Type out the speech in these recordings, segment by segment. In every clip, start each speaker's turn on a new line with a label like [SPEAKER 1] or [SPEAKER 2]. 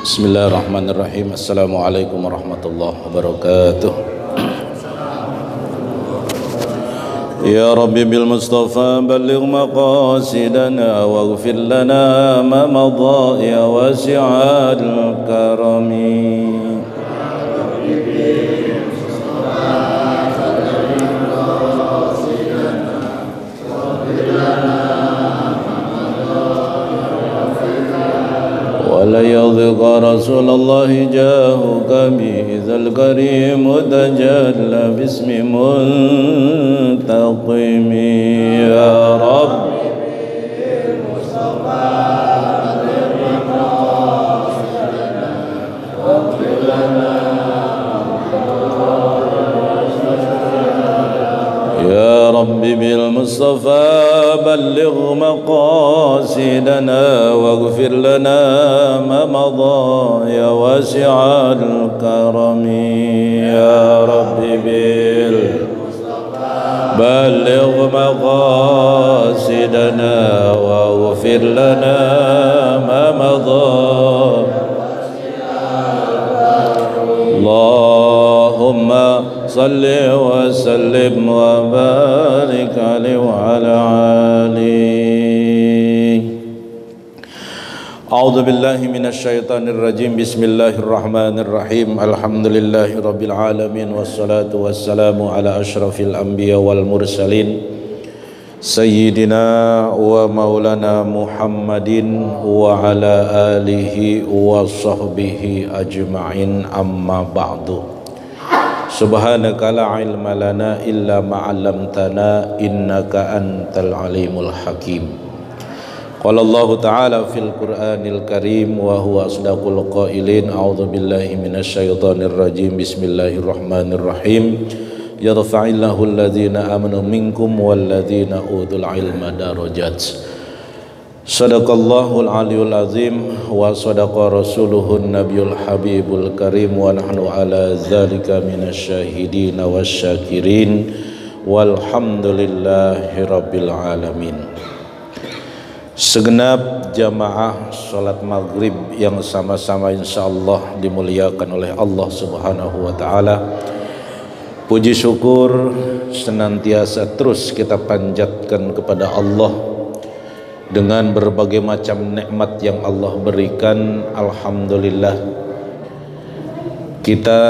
[SPEAKER 1] Bismillahirrahmanirrahim. Assalamualaikum warahmatullahi wabarakatuh. Ya Rabbi bil Mustafa balligh maqasidana waghfir lana ma madha ya wasi'al karami. ولا يضيق رسول الله جاهك بذا الكريم تجلى باسم منتقم يا رب يا رب بالمصطفى بلغ مقاصدنا واغفر لنا ما مضى يا واسع الكرم يا رب بالمصطفى بلغ مقاصدنا واغفر لنا ما مضى اللهم صل وسلم وبارك عليه وعلى آله. أعوذ بالله من الشيطان الرجيم. بسم الله الرحمن الرحيم. الحمد لله رب العالمين والصلاة والسلام على أشرف الأنبياء والمرسلين سيدنا ومولانا محمد وعلى آله وصحبه أجمعين. أما بعد. Subhanaka la ilma lana illa ma 'allamtana innaka antal alimul hakim. Qala Allah ta'ala fil Qur'anil Karim wa huwa asdaqul qailin. A'udzu billahi minasyaitonir rajim. Bismillahirrahmanirrahim. Yarfa'illahu alladhina amanu minkum walladhina utul ilma darajat. Sadaqallahul aliyul azim wa sadaqa rasuluhun nabiyul habibul karim wa nahnu ala dzalika minasyahidin wasyakirin walhamdulillahi rabbil alamin. Segenap jamaah salat maghrib yang sama-sama insyaallah dimuliakan oleh Allah Subhanahu wa taala. Puji syukur senantiasa terus kita panjatkan kepada Allah dengan berbagai macam nikmat yang Allah berikan. Alhamdulillah kita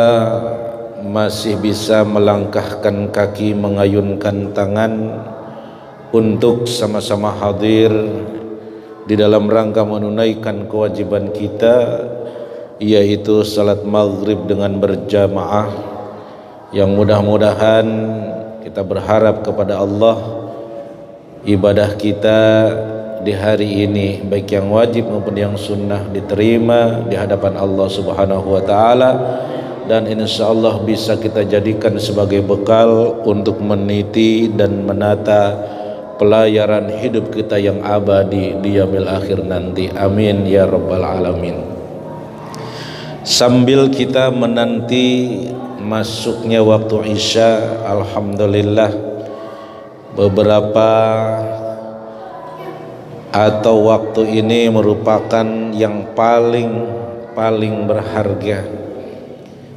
[SPEAKER 1] masih bisa melangkahkan kaki, mengayunkan tangan untuk sama-sama hadir di dalam rangka menunaikan kewajiban kita, yaitu salat maghrib dengan berjamaah, yang mudah-mudahan kita berharap kepada Allah ibadah kita di hari ini, baik yang wajib maupun yang sunnah, diterima di hadapan Allah Subhanahu wa taala, dan insyaallah bisa kita jadikan sebagai bekal untuk meniti dan menata pelayaran hidup kita yang abadi di yaumil akhir nanti. Amin ya rabbal alamin. Sambil kita menanti masuknya waktu Isya, alhamdulillah beberapa atau waktu ini merupakan yang paling berharga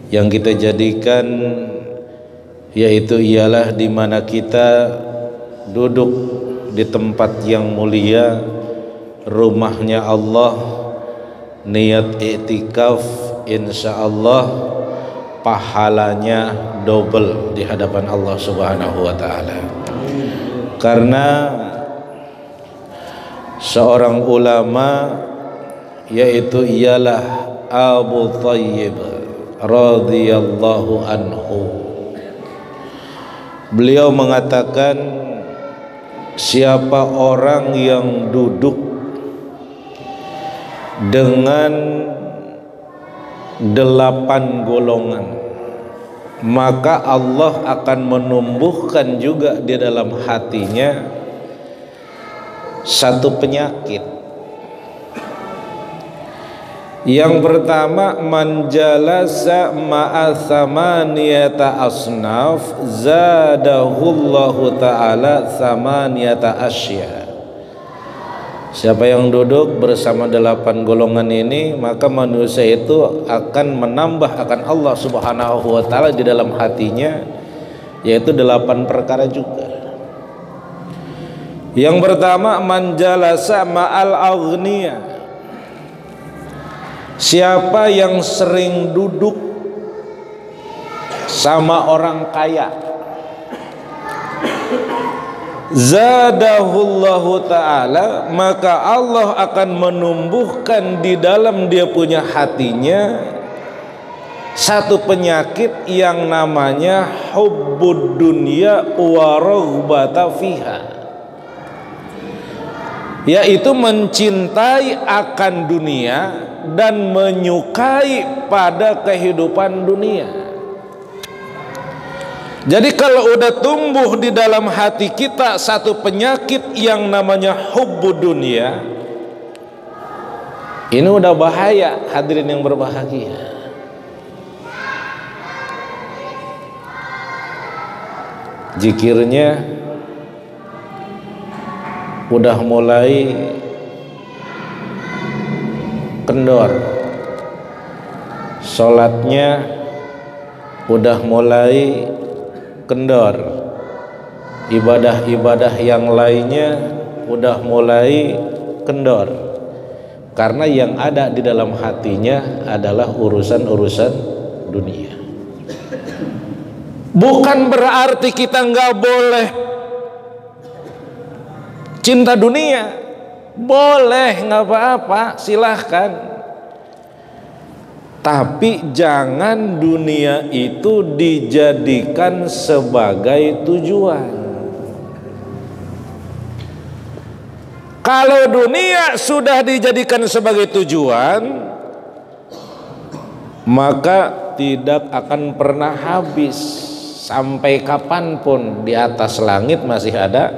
[SPEAKER 1] yang kita jadikan, yaitu ialah di mana kita duduk di tempat yang mulia, rumahnya Allah, niat iktikaf, insyaallah pahalanya double di hadapan Allah Subhanahu wa taala. Karena seorang ulama, yaitu ialah Abu Thayyib radhiyallahu anhu. Beliau mengatakan, siapa orang yang duduk dengan 8 golongan, maka Allah akan menumbuhkan juga di dalam hatinya satu penyakit. Yang pertama, man jalasa ma'a thamaniyata asnaf zadahullahu ta'ala thamaniyata asya. Siapa yang duduk bersama 8 golongan ini, maka manusia itu akan menambah akan Allah subhanahu wa ta'ala di dalam hatinya, yaitu 8 perkara juga. Yang pertama, man jalasa ma'al aghniya. Siapa yang sering duduk sama orang kaya, zadahullahu ta'ala, maka Allah akan menumbuhkan di dalam dia punya hatinya satu penyakit yang namanya hubbud dunya wa raghbata fiha, yaitu mencintai akan dunia dan menyukai pada kehidupan dunia. Jadi kalau udah tumbuh di dalam hati kita satu penyakit yang namanya hubbud dunia, ini udah bahaya, hadirin yang berbahagia. Zikirnya udah mulai kendor, sholatnya udah mulai kendor, ibadah-ibadah yang lainnya udah mulai kendor, karena yang ada di dalam hatinya adalah urusan-urusan dunia. Bukan berarti kita nggak boleh cinta dunia, boleh, nggak apa-apa, silahkan. Tapi jangan dunia itu dijadikan sebagai tujuan. Kalau dunia sudah dijadikan sebagai tujuan, maka tidak akan pernah habis. Sampai kapanpun di atas langit masih ada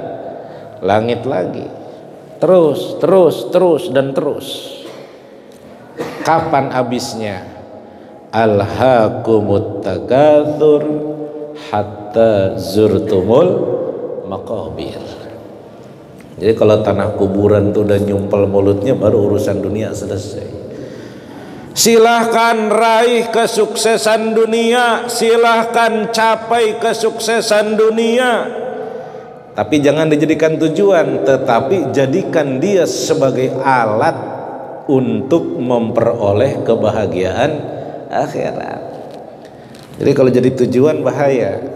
[SPEAKER 1] langit lagi. Terus dan terus. Kapan habisnya? Alhaakumut takatsur hatta zurtumul maqabir. Jadi kalau tanah kuburan tuh udah nyumpel mulutnya, baru urusan dunia selesai. Silahkan raih kesuksesan dunia, silahkan capai kesuksesan dunia, tapi jangan dijadikan tujuan, tetapi jadikan dia sebagai alat untuk memperoleh kebahagiaan akhirat. Jadi kalau jadi tujuan bahaya.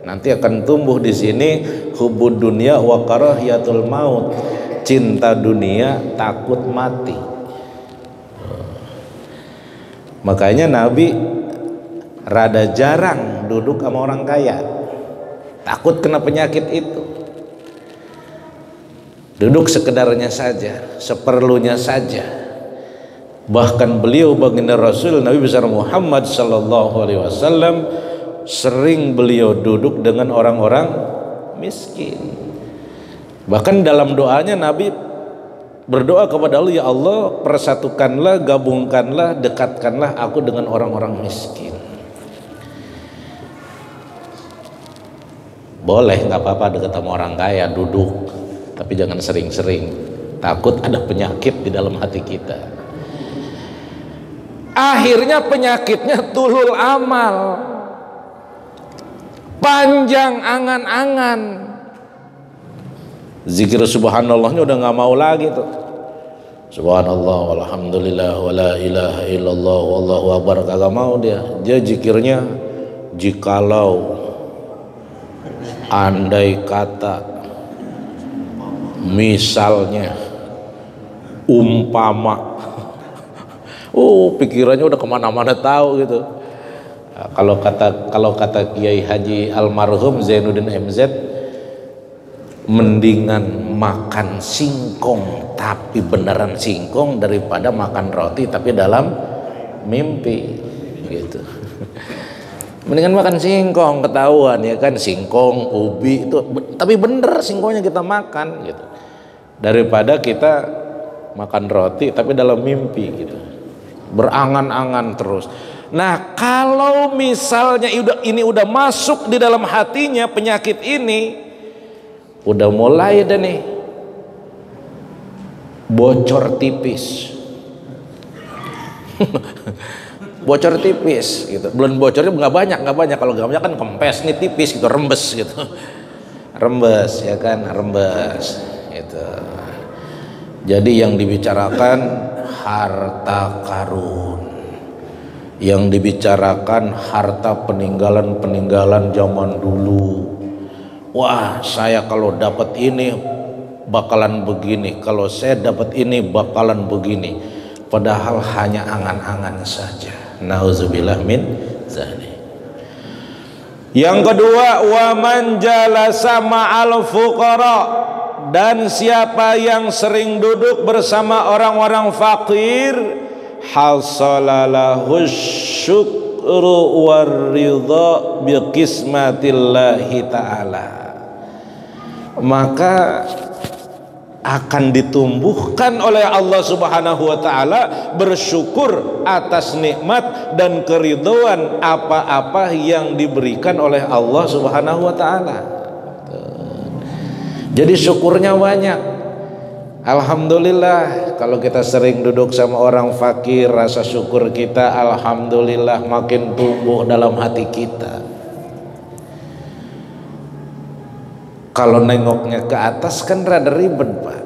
[SPEAKER 1] Nanti akan tumbuh di sini hubbud dunya wa karahiyatul maut. Cinta dunia, takut mati. Makanya Nabi rada jarang duduk sama orang kaya, takut kena penyakit itu. Duduk sekedarnya saja, seperlunya saja. Bahkan beliau baginda Rasul Nabi besar Muhammad sallallahu alaihi wasallam sering beliau duduk dengan orang-orang miskin. Bahkan dalam doanya Nabi berdoa kepada Allah, ya Allah, persatukanlah, gabungkanlah, dekatkanlah aku dengan orang-orang miskin. Boleh, nggak apa-apa dekat sama orang kaya, duduk, tapi jangan sering-sering. Takut ada penyakit di dalam hati kita. Akhirnya penyakitnya tulul amal, panjang angan-angan. Zikir subhanallahnya udah nggak mau lagi tuh. Subhanallah walhamdulillah wala ilaha illallah wallahu akbar, kagak mau dia. Dia zikirnya jikalau, andai kata, misalnya, umpama. Pikirannya udah kemana-mana tahu gitu. Kalau kata Kiai Haji almarhum Zainuddin MZ, mendingan makan singkong tapi beneran singkong daripada makan roti tapi dalam mimpi gitu. Mendingan makan singkong ketahuan ya kan, singkong ubi itu tapi bener singkongnya kita makan gitu, daripada kita makan roti tapi dalam mimpi gitu, berangan-angan terus. Nah kalau misalnya ini udah masuk di dalam hatinya, penyakit ini udah mulai deh nih bocor tipis. Bocor tipis gitu, belum bocornya nggak banyak, kalau nggak banyak kan kempes nih, tipis gitu, rembes gitu. Rembes ya kan, rembes gitu. Jadi yang dibicarakan harta karun, yang dibicarakan harta peninggalan zaman dulu. Wah, saya kalau dapat ini bakalan begini, kalau saya dapat ini bakalan begini, padahal hanya angan-angan saja. Nauzubillah min dzalik. Yang kedua, wa man jalasa ma'al fuqara, dan siapa yang sering duduk bersama orang-orang fakir, hasalalahu syukru waridha biqismatillahi ta'ala, maka akan ditumbuhkan oleh Allah Subhanahu wa taala bersyukur atas nikmat dan keridhaan apa-apa yang diberikan oleh Allah Subhanahu wa taala. Jadi syukurnya banyak. Alhamdulillah, kalau kita sering duduk sama orang fakir, rasa syukur kita alhamdulillah makin tumbuh dalam hati kita. Kalau nengoknya ke atas kan rada ribet, Pak.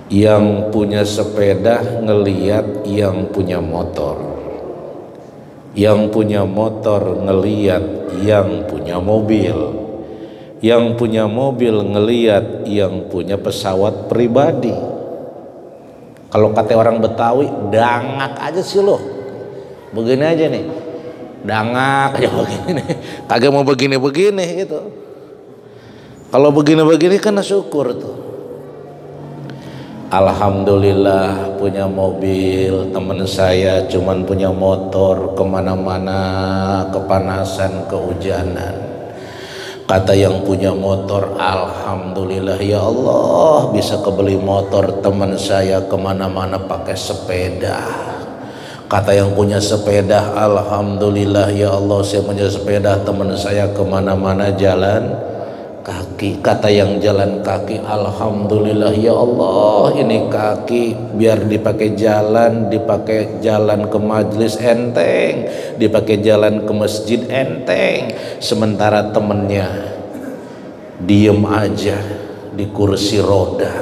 [SPEAKER 1] Yang punya sepeda ngeliat yang punya motor, yang punya motor ngeliat yang punya mobil, yang punya mobil ngeliat yang punya pesawat pribadi. Kalau kata orang Betawi, dangak aja sih lo, begini aja nih, dangak aja begini, kagak mau begini-begini gitu. Kalau begini-begini kan syukur tuh. Alhamdulillah punya mobil, teman saya cuman punya motor, kemana-mana kepanasan, kehujanan. Kata yang punya motor, alhamdulillah ya Allah bisa kebeli motor, teman saya kemana-mana pakai sepeda. Kata yang punya sepeda, alhamdulillah ya Allah saya punya sepeda, teman saya kemana-mana jalan kaki. Kata yang jalan kaki, alhamdulillah ya Allah ini kaki biar dipakai jalan ke majelis enteng, dipakai jalan ke masjid enteng. Sementara temennya diem aja di kursi roda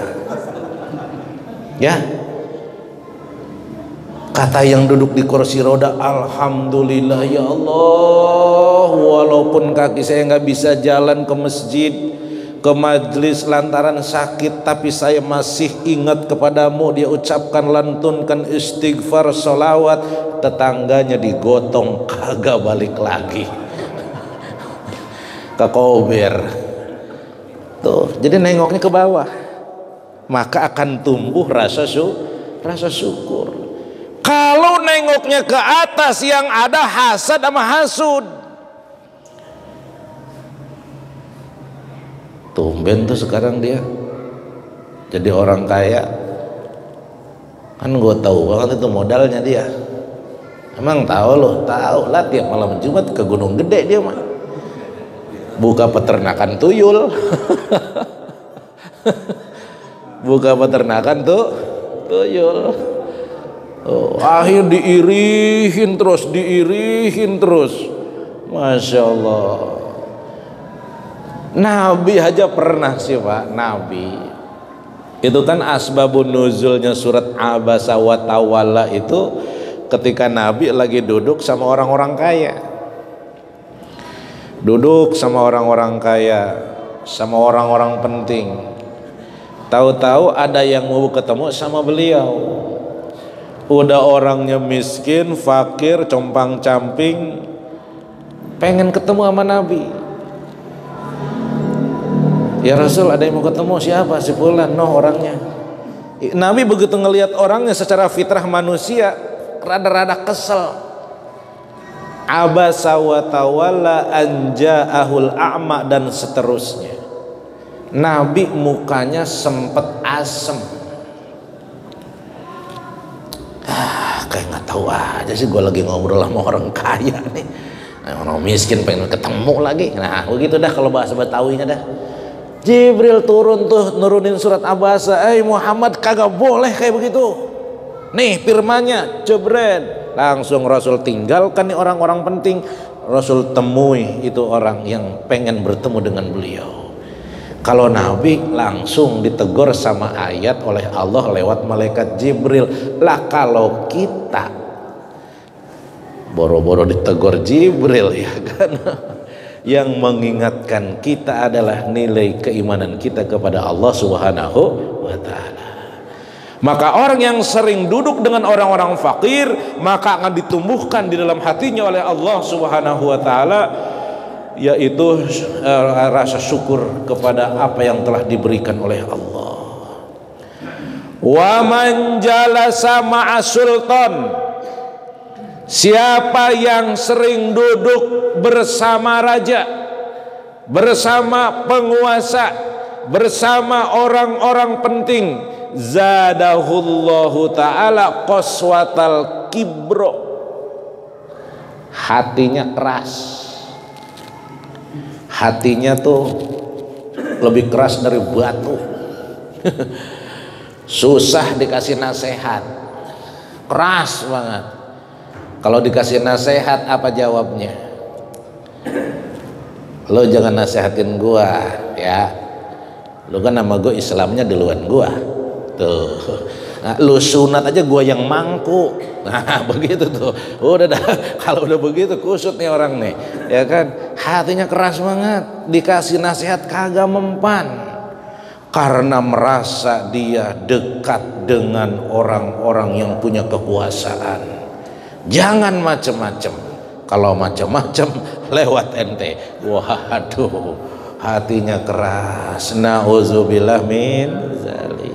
[SPEAKER 1] ya. Kata yang duduk di kursi roda, alhamdulillah ya Allah walaupun kaki saya nggak bisa jalan ke masjid, ke majelis lantaran sakit, tapi saya masih ingat kepadamu. Dia ucapkan, lantunkan istighfar, sholawat. Tetangganya digotong kagak balik lagi ke kober tuh. Jadi nengoknya ke bawah, maka akan tumbuh rasa syukur. Kalau nengoknya ke atas, yang ada hasad sama hasud. Tumben tuh sekarang dia jadi orang kaya. Kan gue tahu banget itu modalnya dia. Emang tahu loh, tahu lah, tiap malam Jumat ke Gunung Gede dia mah buka peternakan tuyul. Buka peternakan tuh tuyul. Oh, akhir diirihin terus, Masya Allah. Nabi aja pernah sih Pak, Nabi itu kan asbabun nuzulnya surat Abasa wa Tawalla itu ketika Nabi lagi duduk sama orang-orang kaya, duduk sama orang-orang kaya, sama orang-orang penting. Tahu-tahu ada yang mau ketemu sama beliau. Udah orangnya miskin, fakir, compang-camping, pengen ketemu sama Nabi. Ya Rasul, ada yang mau ketemu. Siapa? Si fulan. No, orangnya. Nabi begitu ngelihat orangnya secara fitrah manusia, rada-rada kesel. Abasa wa tawalla an ja'ahul a'ma, dan seterusnya. Nabi mukanya sempet asem. Kayak nggak tahu aja sih, gue lagi ngobrol sama orang kaya nih, orang miskin pengen ketemu lagi. Nah begitu dah kalau bahasa Betawinya dah. Jibril turun tuh nurunin surat Abasa. Muhammad kagak boleh kayak begitu. Nih firmannya, jebret. Langsung Rasul tinggalkan nih orang-orang penting. Rasul temui itu orang yang pengen bertemu dengan beliau. Kalau Nabi langsung ditegur sama ayat oleh Allah lewat malaikat Jibril. Lah kalau kita boro-boro ditegur Jibril, ya kan? Yang mengingatkan kita adalah nilai keimanan kita kepada Allah Subhanahu wa ta'ala. Maka orang yang sering duduk dengan orang-orang fakir, maka akan ditumbuhkan di dalam hatinya oleh Allah Subhanahu wa ta'ala, yaitu rasa syukur kepada apa yang telah diberikan oleh Allah. Wa man jalasa ma'a sultan, siapa yang sering duduk bersama raja, bersama penguasa, bersama orang-orang penting, zadahullahu ta'ala qaswatal kibro, hatinya keras. Hatinya tuh lebih keras dari batu. Susah dikasih nasihat, keras banget. Kalau dikasih nasihat apa jawabnya? Lo jangan nasihatin gua ya, lo kan nama gua Islamnya duluan gua tuh. Nah, lu sunat aja gua yang mangku. Nah begitu tuh. Udah dah, kalau udah begitu kusut nih orang nih, ya kan? Hatinya keras banget, dikasih nasihat kagak mempan, karena merasa dia dekat dengan orang-orang yang punya kekuasaan. Jangan macem-macem. Kalau macem-macem lewat ente, waduh, hatinya keras. Nauzubillah min zalik.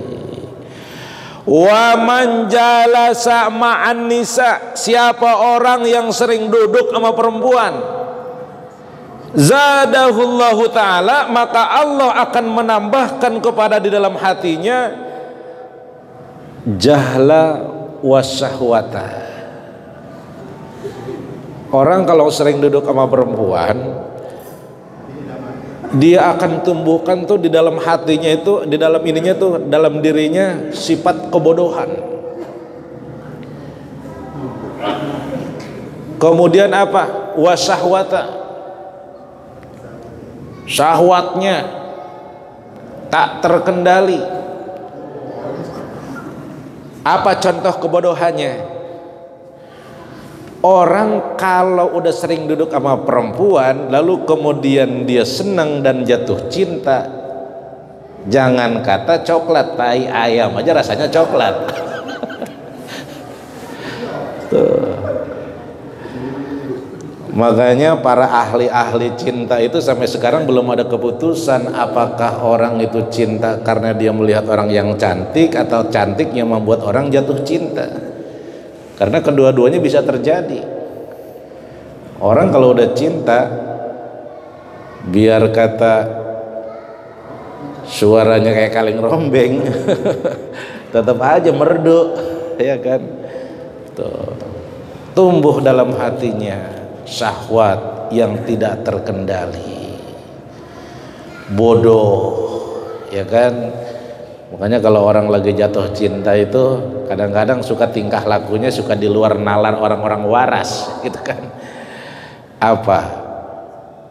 [SPEAKER 1] Wa man jalasa ma'an nisa, siapa orang yang sering duduk sama perempuan, zadahullahu ta'ala, maka Allah akan menambahkan kepada di dalam hatinya jahla wasyahwata. Orang kalau sering duduk sama perempuan, dia akan tumbuhkan tuh di dalam hatinya itu, di dalam ininya tuh, dalam dirinya sifat kebodohan. Kemudian apa? Wasyahwata, syahwatnya tak terkendali. Apa contoh kebodohannya? Orang kalau udah sering duduk sama perempuan, lalu kemudian dia senang dan jatuh cinta, jangan kata coklat, tai ayam aja rasanya coklat. Tuh. Makanya para ahli-ahli cinta itu sampai sekarang belum ada keputusan apakah orang itu cinta karena dia melihat orang yang cantik, atau cantik yang membuat orang jatuh cinta. Karena kedua-duanya bisa terjadi. Orang kalau udah cinta, biar kata suaranya kayak kaleng rombeng, tetap aja merdu, ya kan? Tuh. Tumbuh dalam hatinya syahwat yang tidak terkendali, bodoh, ya kan? Makanya kalau orang lagi jatuh cinta itu kadang-kadang suka tingkah lakunya suka di luar nalar orang-orang waras, gitu kan? Apa?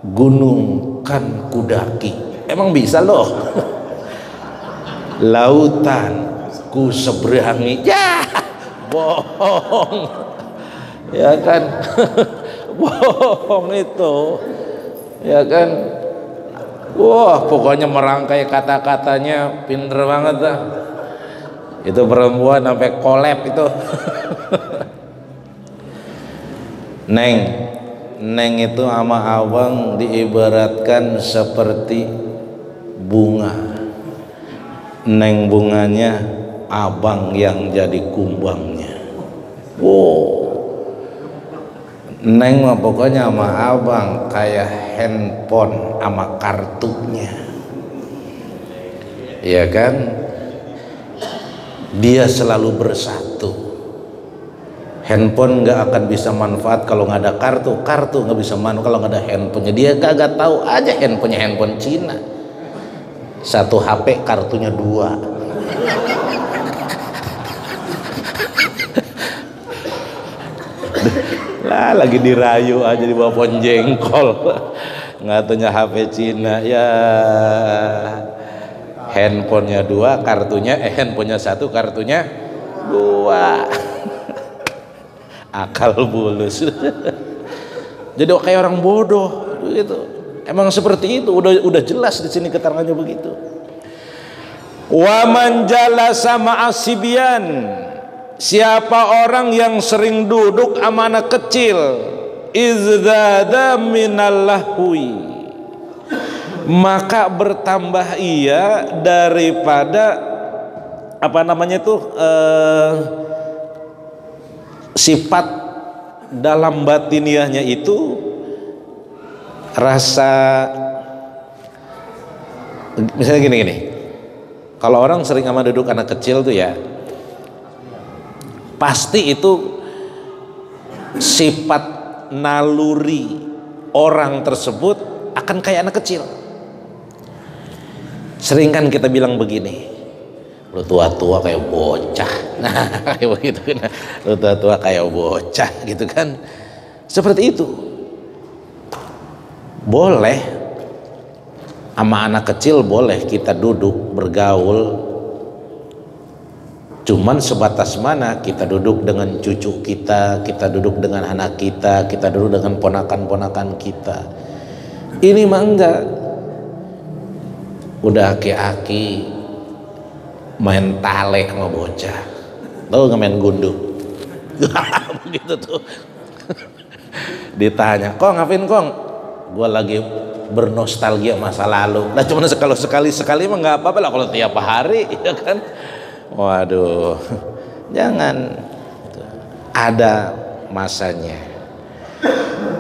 [SPEAKER 1] Gunung kan kudaki, emang bisa loh. Lautan ku seberangi, ya bohong, ya kan? Bohong itu, ya kan? Wah, pokoknya merangkai kata-katanya pinter banget dah. Itu perempuan sampai kolep itu. Neng itu sama abang diibaratkan seperti bunga. Neng bunganya, abang yang jadi kumbangnya. Wow. Neng mah pokoknya sama abang kayak handphone sama kartunya. Iya kan? Dia selalu bersatu. Handphone nggak akan bisa manfaat kalau nggak ada kartu, kartu nggak bisa manfaat kalau nggak ada handphonenya. Dia kagak tahu aja handphonenya handphone Cina. Satu HP kartunya 2. Lah lagi dirayu aja di bawah pohon jengkol. Ngatunya HP Cina ya. Handphonenya 2, kartunya handphonenya 1, kartunya 2. Akal bulus. Jadi kayak orang bodoh gitu. Emang seperti itu, udah jelas di sini keterangannya begitu. Wa man jalasa ma'asibyan, siapa orang yang sering duduk sama anak kecil, izdada minal lahwi, maka bertambah ia daripada apa namanya itu sifat dalam batiniahnya itu rasa, misalnya gini, kalau orang sering sama duduk anak kecil tuh ya pasti itu sifat naluri orang tersebut akan kayak anak kecil. Sering kan kita bilang begini, lu tua-tua kayak bocah. Nah kayak begitu kan, lu tua-tua kayak bocah gitu kan. Seperti itu. Boleh sama anak kecil, boleh kita duduk bergaul, cuman sebatas mana kita duduk dengan cucu kita, kita duduk dengan anak kita, kita duduk dengan ponakan-ponakan kita. Ini mah enggak, udah aki-aki main tale sama bocah, tahu nggak, main gundu. Begitu tuh. Ditanya, kong ngapain kong? Gue lagi bernostalgia masa lalu. Nah cuma sekali mah nggak apa-apa lah, kalau tiap hari ya kan. Waduh, jangan, ada masanya.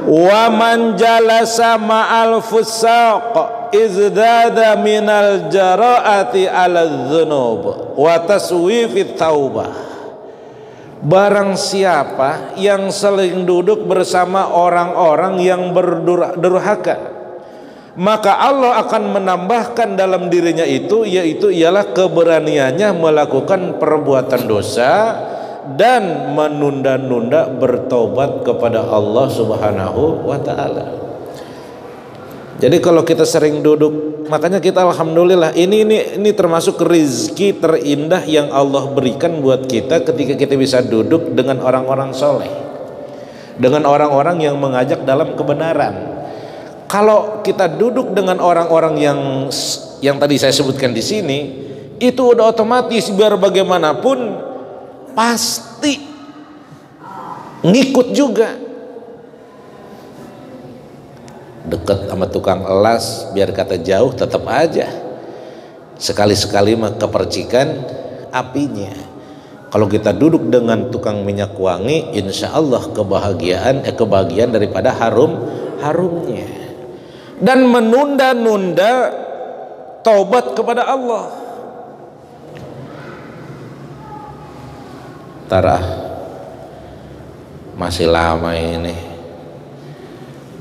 [SPEAKER 1] Wa man jalasa ma'al fusaq izdada minal jara'ati 'ala dzunub wa taswifit taubah. Barang siapa yang sering duduk bersama orang-orang yang berdurhaka, maka Allah akan menambahkan dalam dirinya itu, yaitu ialah keberaniannya melakukan perbuatan dosa dan menunda-nunda bertobat kepada Allah Subhanahu wa ta'ala. Jadi kalau kita sering duduk, makanya kita alhamdulillah, ini termasuk rezeki terindah yang Allah berikan buat kita ketika kita bisa duduk dengan orang-orang soleh, dengan orang-orang yang mengajak dalam kebenaran. Kalau kita duduk dengan orang-orang yang tadi saya sebutkan di sini, itu udah otomatis biar bagaimanapun pasti ngikut juga. Dekat sama tukang elas biar kata jauh tetap aja, sekali-sekali mah kepercikan apinya. Kalau kita duduk dengan tukang minyak wangi, insya Allah kebahagiaan daripada harumnya. Dan menunda-nunda taubat kepada Allah. Tarah masih lama ini,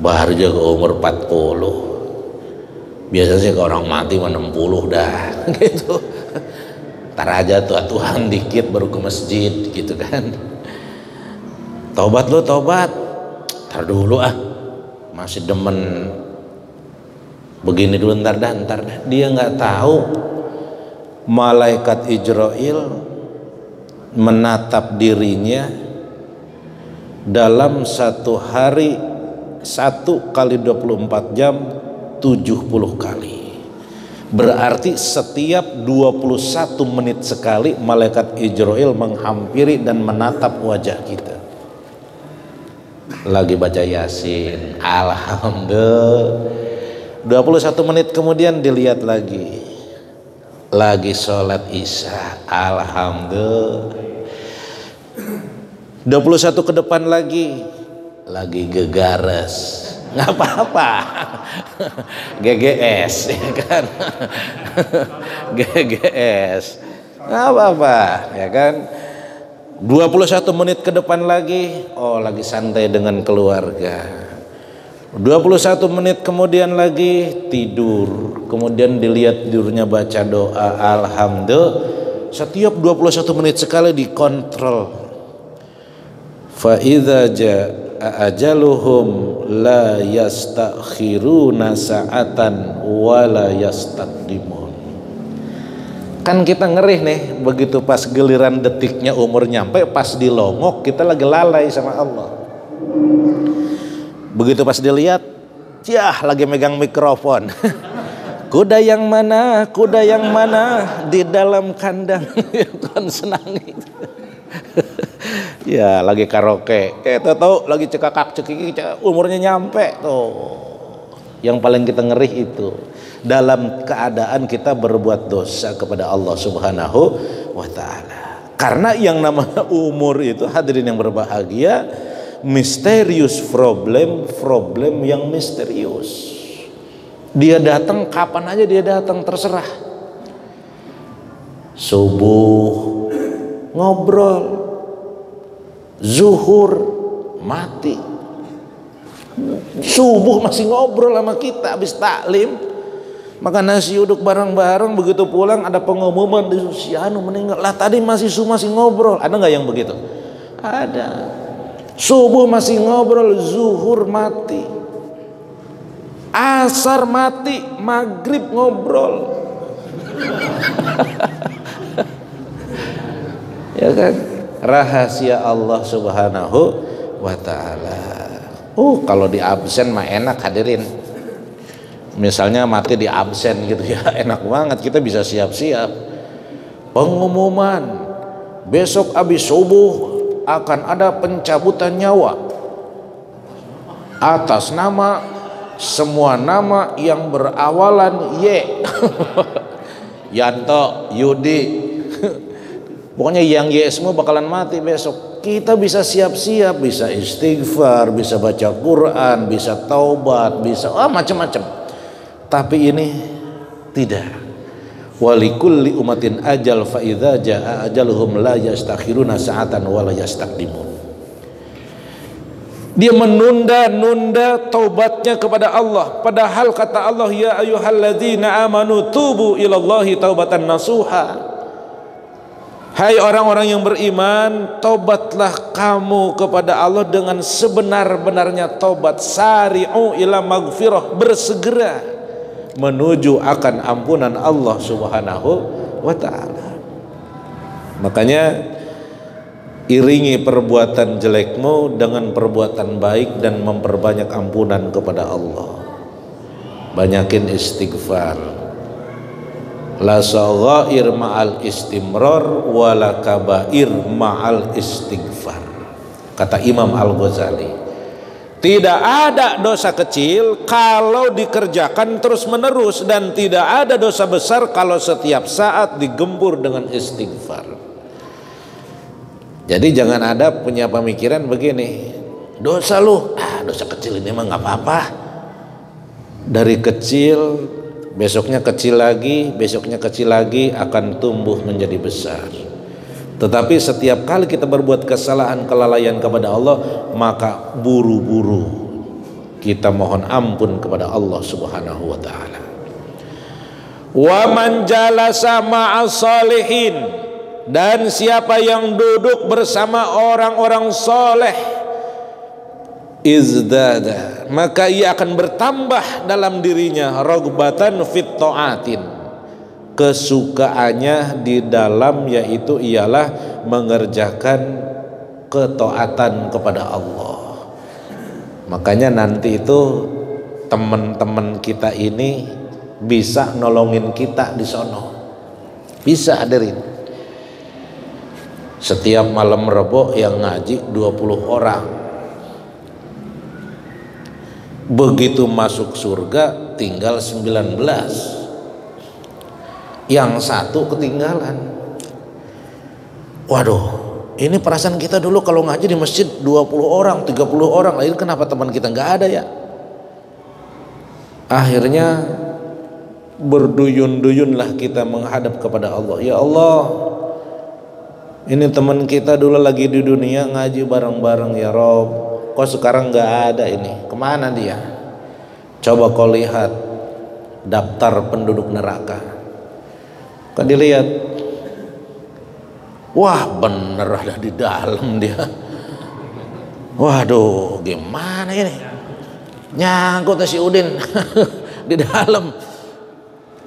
[SPEAKER 1] baru juga umur 40. Biasanya sih kalau orang mati 60 dah gitu. Tar aja tua-tuaan dikit baru ke masjid gitu kan. Taubat lo, taubat. Tar dulu masih demen begini dulu, ntar dah. Dia nggak tahu malaikat Ijrail menatap dirinya dalam satu hari, 1 kali 24 jam 70 kali. Berarti setiap 21 menit sekali malaikat Ijrail menghampiri dan menatap wajah kita. Lagi baca Yasin, alhamdulillah. 21 menit kemudian dilihat lagi sholat isya, alhamdulillah. 21 ke depan lagi gegares, nggak apa-apa. GGS ya kan. GGS nggak apa-apa ya kan. 21 menit ke depan lagi, oh lagi santai dengan keluarga. 21 menit kemudian lagi tidur, kemudian dilihat tidurnya baca doa, alhamdulillah. Setiap 21 menit sekali dikontrol. Fa idza jaa ajaluhum la yastakhiruna sa'atan wa la yastaqdimun. Kan kita ngerih nih, begitu pas giliran detiknya umur nyampe, pas dilongok kita lagi lalai sama Allah. Begitu pas dilihat, lagi megang mikrofon. Kuda yang mana di dalam kandang kan senang itu. Ya lagi karaoke, tahu lagi cekikik umurnya nyampe tuh. Yang paling kita ngerih itu dalam keadaan kita berbuat dosa kepada Allah Subhanahu wa taala. Karena yang namanya umur itu, hadirin yang berbahagia, misterius problem yang misterius. Dia datang kapan aja dia datang, terserah. Subuh ngobrol, zuhur mati, subuh masih ngobrol sama kita habis taklim, makan nasi uduk bareng-bareng, begitu pulang ada pengumuman di Susiano meninggal. Lah tadi masih ngobrol. Ada nggak yang begitu? Ada. Subuh masih ngobrol, zuhur mati, asar mati, maghrib ngobrol. Ya kan? Rahasia Allah Subhanahu wa taala. Kalau di absen mah enak, hadirin. Misalnya mati di absen gitu ya, enak banget, kita bisa siap-siap. Pengumuman besok habis subuh akan ada pencabutan nyawa atas nama semua nama yang berawalan Y. Yanto, Yudi, pokoknya yang Y semua bakalan mati besok. Kita bisa siap-siap, bisa istighfar, bisa baca Quran, bisa taubat, bisa macam-macam. Tapi ini tidak. Walikulli umatin ajal fa idza jaa ajaluhum la yastakhiruna sa'atan wa la yastaqdimun. Dia menunda-nunda taubatnya kepada Allah, padahal kata Allah, ya ayyuhalladzina amanu tubu ilallahi taubatan nasuha. Hai orang-orang yang beriman, taubatlah kamu kepada Allah dengan sebenar-benarnya taubat. Sari'u ila maghfirah, bersegera menuju akan ampunan Allah Subhanahu wa ta'ala. Makanya iringi perbuatan jelekmu dengan perbuatan baik dan memperbanyak ampunan kepada Allah. Banyakin istighfar. La saghair ma'al istimrar wala kabair ma'al istighfar. Kata Imam Al-Ghazali, tidak ada dosa kecil kalau dikerjakan terus-menerus, dan tidak ada dosa besar kalau setiap saat digempur dengan istighfar. Jadi jangan ada punya pemikiran begini, dosa lu, dosa kecil ini mah nggak apa-apa. Dari kecil, besoknya kecil lagi, besoknya kecil lagi, akan tumbuh menjadi besar. Tetapi setiap kali kita berbuat kesalahan, kelalaian kepada Allah, maka buru-buru kita mohon ampun kepada Allah Subhanahu wa taala. Wa man jalasa ma'as salihin, dan siapa yang duduk bersama orang-orang soleh, izdada, maka ia akan bertambah dalam dirinya ragbatan fit ta'atin, kesukaannya di dalam, yaitu ialah mengerjakan ketaatan kepada Allah. Makanya nanti itu teman-teman kita ini bisa nolongin kita di sono. Bisa hadirin. Setiap malam Rebo yang ngaji 20 orang. Begitu masuk surga tinggal 19. Yang satu ketinggalan. Waduh, ini perasaan kita dulu kalau ngaji di masjid 20 orang, 30 orang. Lain kenapa teman kita nggak ada ya? Akhirnya berduyun-duyunlah kita menghadap kepada Allah. Ya Allah, ini teman kita dulu lagi di dunia ngaji bareng-bareng ya Rob. Kok sekarang nggak ada ini? Kemana dia? Coba kau lihat daftar penduduk neraka. Kan dilihat, wah bener ada di dalam dia. Waduh, gimana ini? Nyangkut si Udin di dalam.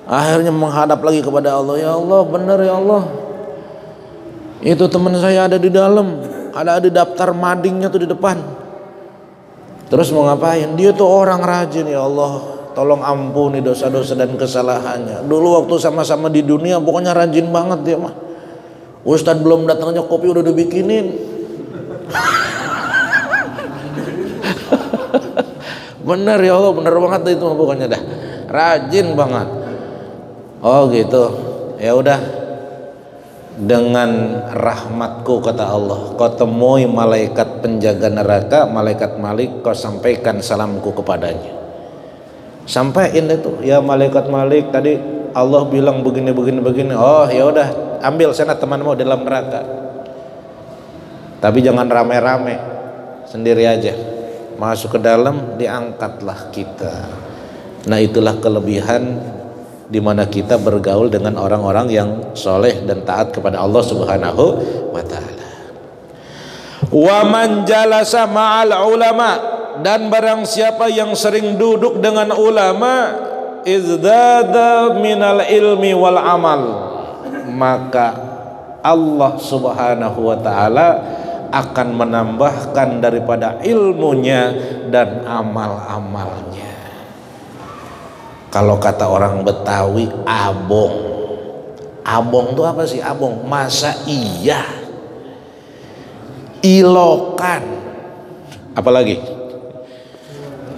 [SPEAKER 1] Akhirnya menghadap lagi kepada Allah. Ya Allah, bener ya Allah. Itu teman saya ada di dalam, ada di daftar madingnya tuh di depan. Terus mau ngapain? Dia tuh orang rajin ya Allah. Tolong ampuni dosa-dosa dan kesalahannya. Dulu waktu sama-sama di dunia pokoknya rajin banget dia mah. Ustadz belum datangnya kopi udah dibikinin. Bener ya Allah, bener banget itu pokoknya dah. Rajin banget. Oh gitu. Ya udah. Dengan rahmatku kata Allah, kau temui malaikat penjaga neraka, malaikat Malik, kau sampaikan salamku kepadanya. Sampaikan itu, ya malaikat Malik tadi Allah bilang begini. Oh ya udah, ambil sana temanmu dalam neraka. Tapi jangan rame-rame, sendiri aja. Masuk ke dalam, diangkatlah kita. Nah itulah kelebihan di mana kita bergaul dengan orang-orang yang soleh dan taat kepada Allah Subhanahu wa taala. Wa man jalasa ma'al ulama, dan barang siapa yang sering duduk dengan ulama, izdada minal ilmi wal amal, maka Allah Subhanahu wa taala akan menambahkan daripada ilmunya dan amal-amalnya. Kalau kata orang Betawi, abong. Abong itu apa sih? Abong, masa iya? Ilokan. Apalagi?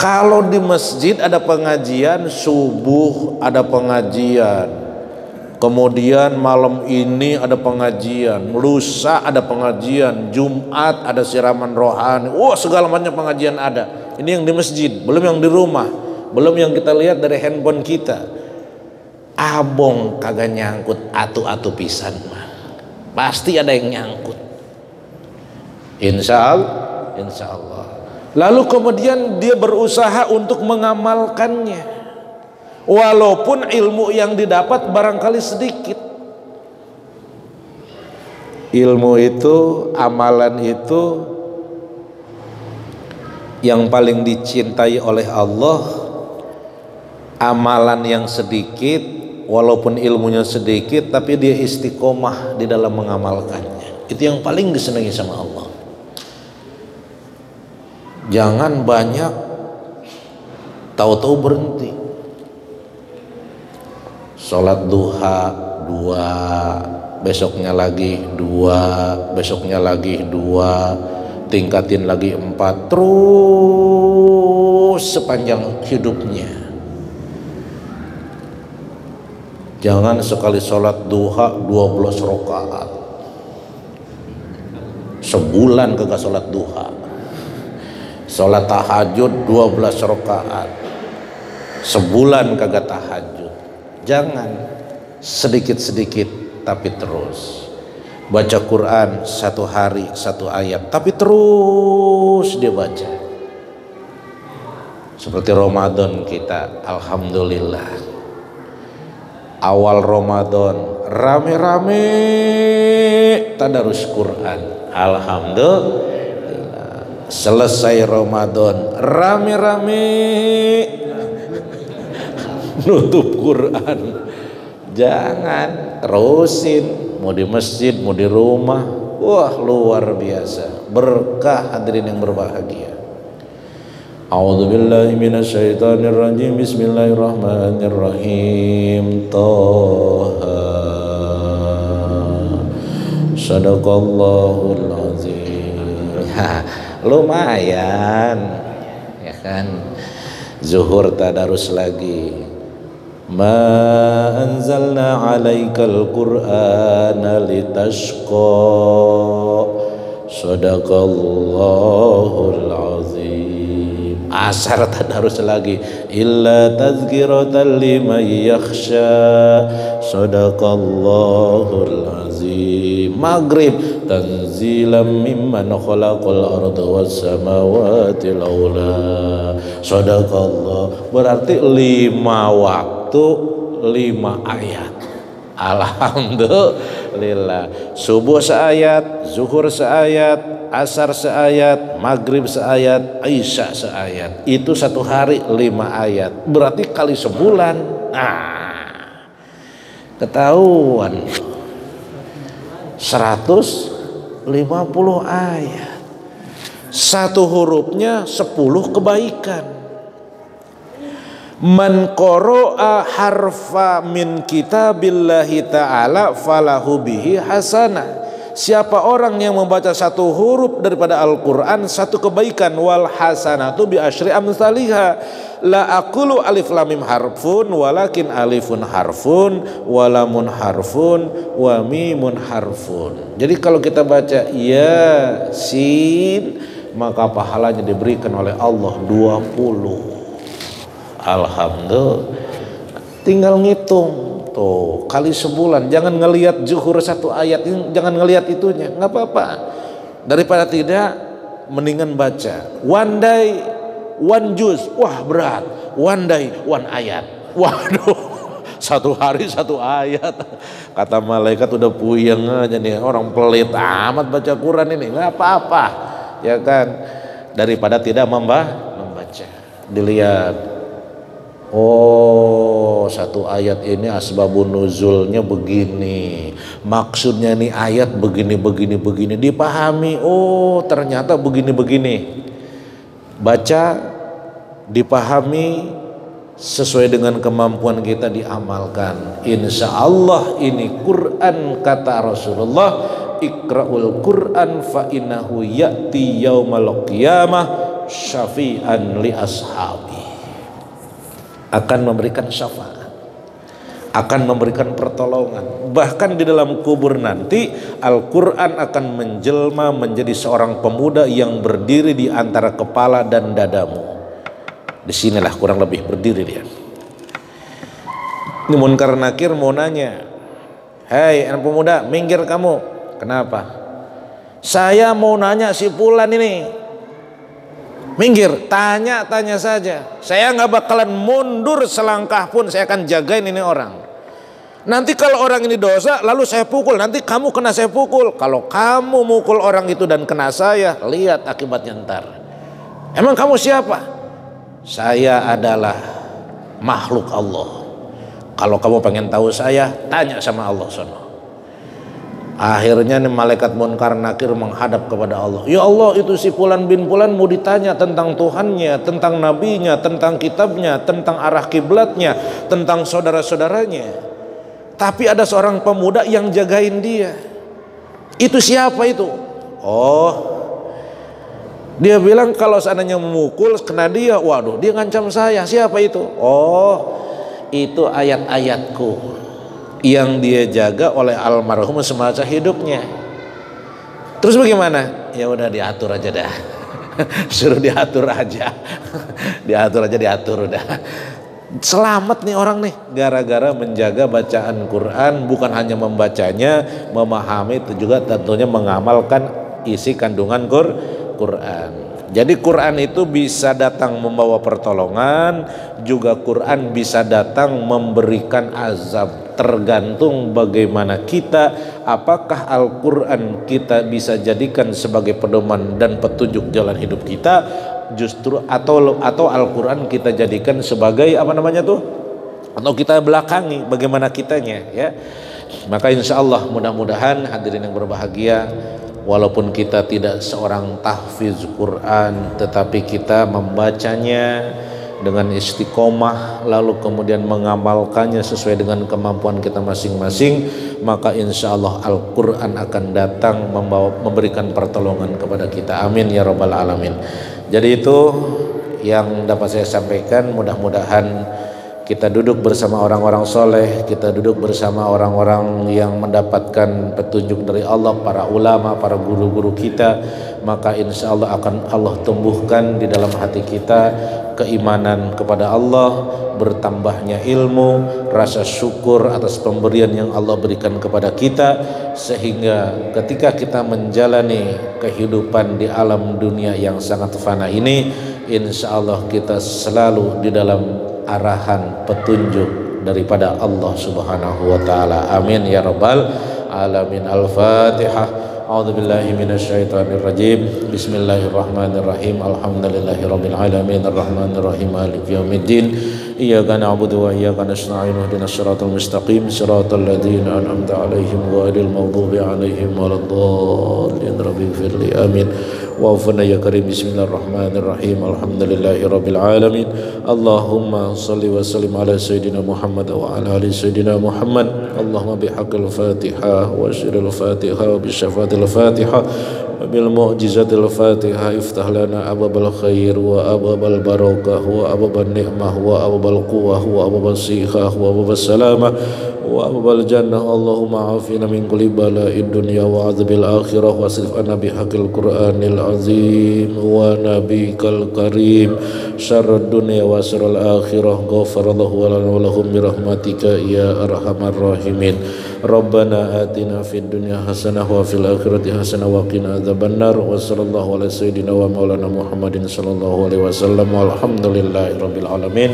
[SPEAKER 1] Kalau di masjid ada pengajian subuh, ada pengajian. Kemudian malam ini ada pengajian, lusa ada pengajian, Jumat ada siraman rohani. Wah, segala macam pengajian ada. Ini yang di masjid, belum yang di rumah. Belum yang kita lihat dari handphone kita. Abong kagak nyangkut, atu-atu pisan mah. Pasti ada yang nyangkut. Insya Allah. Lalu kemudian dia berusaha untuk mengamalkannya. Walaupun ilmu yang didapat barangkali sedikit. Ilmu itu, amalan itu yang paling dicintai oleh Allah. Amalan yang sedikit, walaupun ilmunya sedikit, tapi dia istiqomah di dalam mengamalkannya. Itu yang paling disenangi sama Allah. Jangan banyak, tahu-tahu berhenti. Sholat duha 2, besoknya lagi 2, besoknya lagi 2, tingkatin lagi 4, terus sepanjang hidupnya. Jangan sekali sholat duha 12 rakaat. Sebulan kagak sholat duha. Sholat tahajud 12 rakaat. Sebulan kagak tahajud. Jangan, sedikit-sedikit tapi terus. Baca Quran 1 hari 1 ayat, tapi terus dia baca. Seperti Ramadan kita, alhamdulillah. Awal Ramadan rame-rame tadarus Quran, alhamdulillah. Selesai Ramadan rame-rame nutup Quran. Jangan, terusin, mau di masjid mau di rumah. Wah, luar biasa, berkah hadirin yang berbahagia. A'udzu billahi minasyaitonir rajim. Bismillahirrahmanirrahim. Toha. Sadaqallahul azim. Lumayan ya kan. Zuhur tadarus lagi. Ma anzalna 'alaikal qur'ana litashqa. Sadaqallahul azim. Asar tadarus lagi. Illa tazkiratan liman yakhsha. Sadaqallahul azim. Maghrib tanzilam mimman khalaqal arda was samawati al-ula. Sadaqallah. Berarti 5 waktu 5 ayat. Alhamdulillah. Subuh seayat, zuhur seayat, asar seayat, maghrib seayat, isya seayat. Itu satu hari 5 ayat. Berarti kali sebulan. Nah, ketahuan 150 ayat. Satu hurufnya 10 kebaikan. Man qara'a harfa min kitabillahi ta'ala falahu bihi hasanah. Siapa orang yang membaca satu huruf daripada Al-Quran, satu kebaikan. Wal hasanatu bi asyri amsalihha. La aqulu alif lam mim harfun walakin alifun harfun walamun harfun wa mimun harfun. Jadi kalau kita baca Yasin, maka pahalanya diberikan oleh Allah 20. Alhamdulillah. Tinggal ngitung tuh kali sebulan. Jangan ngelihat zuhur satu ayat, jangan ngelihat itunya, nggak apa-apa. Daripada tidak, mendingan baca one day one juz. Wah berat. One day one ayat. Waduh, satu hari satu ayat. Kata malaikat udah puyeng aja nih, orang pelit amat baca Quran ini. Nggak apa-apa ya kan, daripada tidak membaca. Dilihat, oh satu ayat ini asbabun nuzulnya begini, maksudnya nih ayat begini dipahami. Oh ternyata begini. Baca, dipahami, sesuai dengan kemampuan kita diamalkan. Insya Allah ini Quran, kata Rasulullah, ikra'ul Quran fa innahu ya'ti yaumal qiyamah syafi'an li ashabi. Akan memberikan syafaat, akan memberikan pertolongan. Bahkan di dalam kubur nanti Al-Quran akan menjelma menjadi seorang pemuda yang berdiri di antara kepala dan dadamu. Disinilah kurang lebih berdiri dia. Ini Munkar Nakir mau nanya, hei anak pemuda, minggir kamu. Kenapa? Saya mau nanya si Fulan ini. Minggir, tanya saja. Saya nggak bakalan mundur selangkah pun, saya akan jagain ini orang. Nanti kalau orang ini dosa, lalu saya pukul, nanti kamu kena saya pukul. Kalau kamu mukul orang itu dan kena saya, lihat akibatnya ntar. Emang kamu siapa? Saya adalah makhluk Allah. Kalau kamu pengen tahu saya, tanya sama Allah sono. Akhirnya nih malaikat Munkar Nakir menghadap kepada Allah. Ya Allah, itu si Fulan bin Fulan mau ditanya tentang Tuhannya, tentang nabinya, tentang kitabnya, tentang arah kiblatnya, tentang saudara-saudaranya. Tapi ada seorang pemuda yang jagain dia. Itu siapa itu? Oh, dia bilang kalau seandainya memukul kena dia, waduh dia ngancam saya. Siapa itu? Oh, itu ayat-ayatku yang dia jaga oleh almarhum semasa hidupnya. Terus bagaimana? Ya udah diatur aja dah. Suruh diatur aja. diatur udah. Selamat nih orang nih gara-gara menjaga bacaan Quran, bukan hanya membacanya, memahami, itu juga tentunya mengamalkan isi kandungan Quran. Jadi Quran itu bisa datang membawa pertolongan, juga Quran bisa datang memberikan azab. Tergantung bagaimana kita, apakah Al-Quran kita bisa jadikan sebagai pedoman dan petunjuk jalan hidup kita, justru atau Al-Quran kita jadikan sebagai apa namanya tuh, atau kita belakangi bagaimana kitanya ya. Maka insya Allah mudah-mudahan hadirin yang berbahagia, walaupun kita tidak seorang tahfiz Quran, tetapi kita membacanya dengan istiqomah lalu kemudian mengamalkannya sesuai dengan kemampuan kita masing-masing, maka insya Allah Al-Quran akan datang memberikan pertolongan kepada kita. Amin ya rabbal alamin. Jadi itu yang dapat saya sampaikan. Mudah-mudahan kita duduk bersama orang-orang soleh, kita duduk bersama orang-orang yang mendapatkan petunjuk dari Allah, para ulama, para guru-guru kita, maka insya Allah akan Allah tumbuhkan di dalam hati kita keimanan kepada Allah, bertambahnya ilmu, rasa syukur atas pemberian yang Allah berikan kepada kita, sehingga ketika kita menjalani kehidupan di alam dunia yang sangat fana ini, insya Allah kita selalu di dalam arahan petunjuk daripada Allah Subhanahu wa taala. Amin ya rabbal alamin. Al-Fatihah. A'udzubillahi minasyaitonir rajim. Bismillahirrahmanirrahim. Alhamdulillahirabbil alamin arrahmanir rahim maliki yaumiddin. Iyyaka na'budu wa iyyaka nasta'in ihdinas siratal mustaqim siratal ladzina an'amta 'alaihim ghairil maghdubi 'alaihim waladdallin. Rabbighfirli. Amin. Wa'afna ya karim. Bismillahirrahmanirrahim. Alhamdulillahirabbil alamin. Allahumma shalli wa sallim ala sayyidina Muhammad wa ala ali sayyidina Muhammad. Allahumma bihaqqil Fatihah wa syiril Fatihah wa bisyafatil Fatihah wa bil mu'jizatil Fatihah iftah lana ababal khair wa ababal barakah wa ababal ni'mah wa ababal quwwah wa ababal sihah wa ababal salamah wa ababal jannah. Allahumma afina min kulli bala'id dunya wa adzabil akhirah wa asrif anna bihaqqil Qur'anil azim wa nabikal karim syarrad dunya wa syarral akhirah. Ghafarallahu lana wa lahum bi rahmatika ya arhamar rahimin. Rabbana atina fid dunya hasanah wa fil akhirati hasanah wa qina adzabannar. Wa sallallahu ala sayyidina wa maulana Muhammadin sallallahu alaihi wasallam. Walhamdulillahirabbil alamin.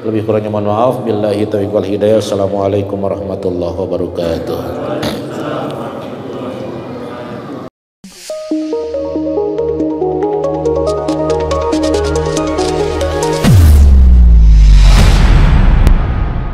[SPEAKER 1] Lebih kurangnya mohon maaf. Billahi taufiq wal hidayah. Assalamualaikum warahmatullahi wabarakatuh.